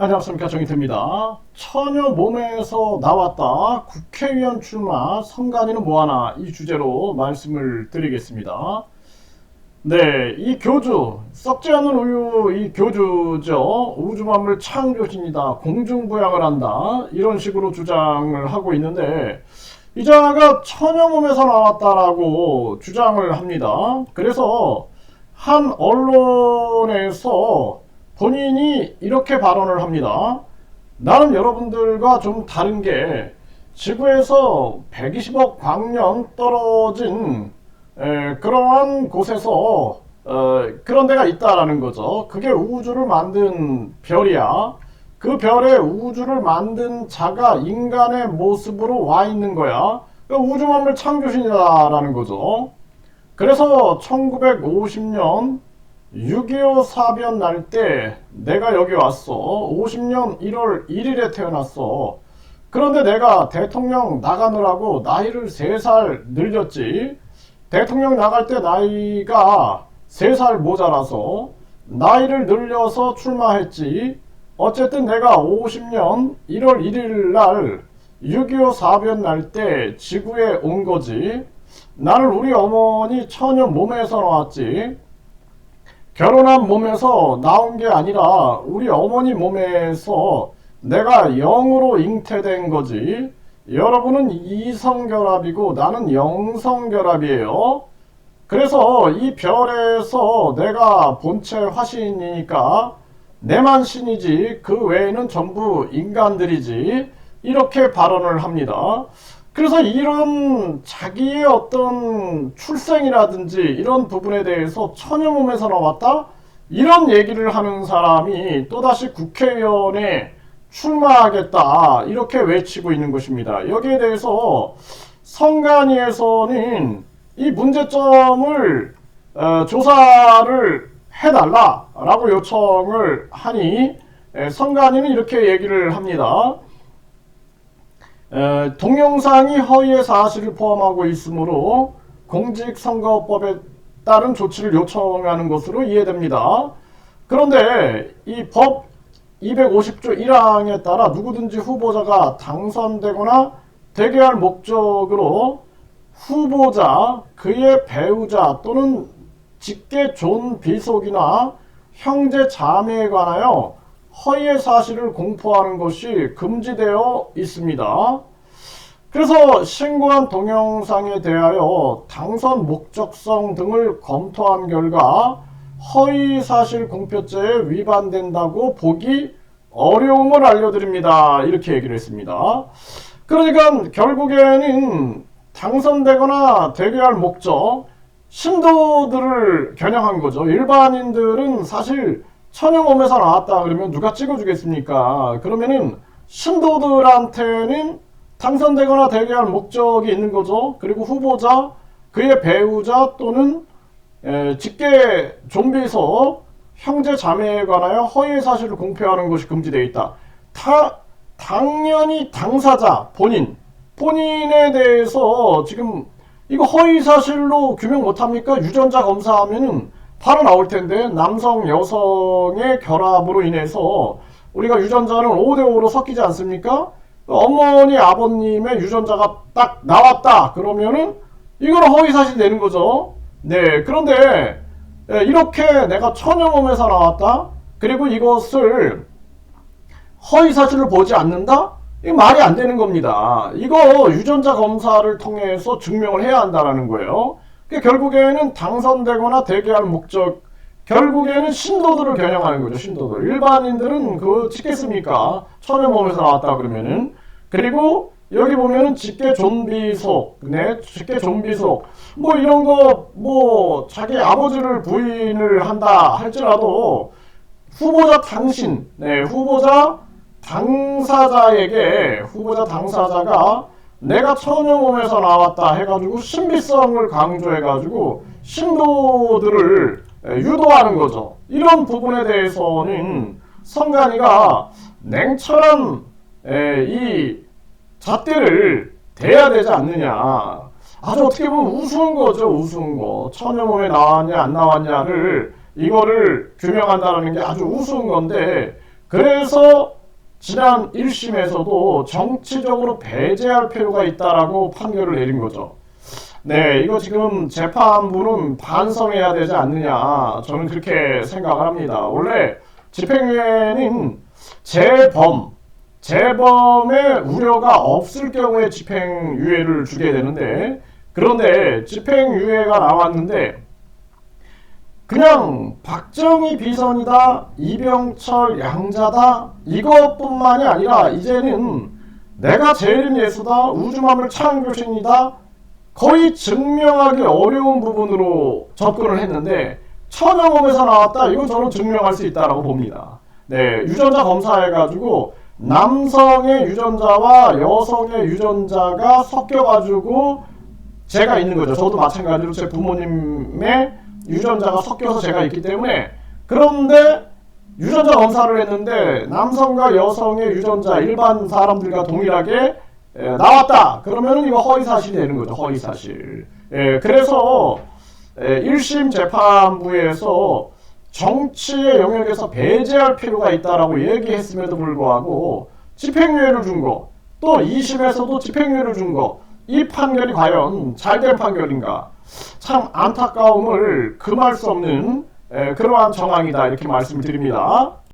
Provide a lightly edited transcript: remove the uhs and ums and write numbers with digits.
안녕하십니까, 정의태입니다. 처녀 몸에서 나왔다 국회의원 출마 성간이는 뭐하나, 이 주제로 말씀을 드리겠습니다. 네, 이 교주, 썩지 않는 우유, 이 교주죠. 우주만물 창조신이다, 공중부양을 한다, 이런 식으로 주장을 하고 있는데, 이 자가 처녀 몸에서 나왔다라고 주장을 합니다. 그래서 한 언론에서 본인이 이렇게 발언을 합니다. 나는 여러분들과 좀 다른 게, 지구에서 120억 광년 떨어진 그러한 곳에서 그런 데가 있다라는 거죠. 그게 우주를 만든 별이야. 그 별에 우주를 만든 자가 인간의 모습으로 와 있는 거야. 우주만물 창조신이다라는 거죠. 그래서 1950년 6.25 사변 날 때 내가 여기 왔어. 50년 1월 1일에 태어났어. 그런데 내가 대통령 나가느라고 나이를 3살 늘렸지. 대통령 나갈 때 나이가 3살 모자라서 나이를 늘려서 출마했지. 어쨌든 내가 50년 1월 1일 날 6.25 사변 날 때 지구에 온 거지. 나는 우리 어머니 처녀 몸에서 나왔지. 결혼한 몸에서 나온 게 아니라 우리 어머니 몸에서 내가 영으로 잉태된 거지. 여러분은 이성결합이고 나는 영성결합이에요. 그래서 이 별에서 내가 본체 화신이니까 내만 신이지 그 외에는 전부 인간들이지, 이렇게 발언을 합니다. 그래서 이런 자기의 어떤 출생이라든지 이런 부분에 대해서 처녀 몸에서 나왔다, 이런 얘기를 하는 사람이 또다시 국회의원에 출마하겠다, 이렇게 외치고 있는 것입니다. 여기에 대해서 성간위에서는 이 문제점을 조사를 해달라라고 요청을 하니, 성간위는 이렇게 얘기를 합니다. 동영상이 허위의 사실을 포함하고 있으므로 공직선거법에 따른 조치를 요청하는 것으로 이해됩니다. 그런데 이 법 250조 1항에 따라 누구든지 후보자가 당선되거나 되게 할 목적으로 후보자, 그의 배우자 또는 직계 존비속이나 형제 자매에 관하여 허위의 사실을 공포하는 것이 금지되어 있습니다. 그래서 신고한 동영상에 대하여 당선 목적성 등을 검토한 결과 허위사실 공표죄에 위반된다고 보기 어려움을 알려드립니다, 이렇게 얘기를 했습니다. 그러니까 결국에는 당선되거나 되게 할 목적, 신도들을 겨냥한 거죠. 일반인들은 사실 처녀 몸에서 나왔다 그러면 누가 찍어주겠습니까? 그러면은 신도들한테는 당선되거나 되게 할 목적이 있는 거죠. 그리고 후보자, 그의 배우자 또는 직계 좀비속, 형제 자매에 관하여 허위의 사실을 공표하는 것이 금지되어 있다. 당연히 당사자, 본인에 대해서 지금 이거 허위 사실로 규명 못합니까? 유전자 검사하면은 바로 나올 텐데, 남성, 여성의 결합으로 인해서 우리가 유전자는 5대5로 섞이지 않습니까? 어머니, 아버님의 유전자가 딱 나왔다 그러면은 이거는 허위사실이 되는 거죠. 네, 그런데 이렇게 내가 처녀 몸에서 나왔다, 그리고 이것을 허위사실을 보지 않는다? 이거 말이 안 되는 겁니다. 이거 유전자 검사를 통해서 증명을 해야 한다는 거예요. 결국에는 당선되거나 되게 할 목적, 결국에는 신도들을 겨냥하는 거죠. 신도들. 일반인들은 그거 찍겠습니까? 처녀 몸에서 나왔다 그러면은. 그리고 여기 보면은 직계 좀비속, 네, 직계 좀비속, 뭐 이런 거, 뭐 자기 아버지를 부인을 한다 할지라도 후보자 당신, 네, 후보자 당사자가 내가 처녀 몸에서 나왔다 해가지고 신비성을 강조해가지고 신도들을 유도하는 거죠. 이런 부분에 대해서는 성간이가 냉철한 이 잣대를 대야 되지 않느냐. 아주 어떻게 보면 우스운 거죠. 우스운 거. 처녀 몸에 나왔냐 안 나왔냐를 이거를 규명한다는 게 아주 우스운 건데, 그래서 지난 1심에서도 정치적으로 배제할 필요가 있다라고 판결을 내린 거죠. 네, 이거 지금 재판부는 반성해야 되지 않느냐, 저는 그렇게 생각을 합니다. 원래 집행유예는 재범의 우려가 없을 경우에 집행유예를 주게 되는데, 그런데 집행유예가 나왔는데 그냥 박정희 비선이다, 이병철 양자다, 이것뿐만이 아니라 이제는 내가 제일인 예수다, 우주만물 창조신이다, 거의 증명하기 어려운 부분으로 접근을 했는데 천영업에서 나왔다, 이거 저는 증명할 수 있다라고 봅니다. 네, 유전자 검사해가지고 남성의 유전자와 여성의 유전자가 섞여가지고 제가 있는 거죠. 저도 마찬가지로 제 부모님의 유전자가 섞여서 제가 있기 때문에. 그런데 유전자 검사를 했는데 남성과 여성의 유전자 일반 사람들과 동일하게 나왔다. 그러면은 이거 허위사실이 되는 거죠. 허위사실. 그래서 1심 재판부에서 정치의 영역에서 배제할 필요가 있다라고 얘기했음에도 불구하고 집행유예를 준 거, 또 2심에서도 집행유예를 준 거, 이 판결이 과연 잘된 판결인가? 참 안타까움을 금할 수 없는 그러한 정황이다, 이렇게 말씀을 드립니다.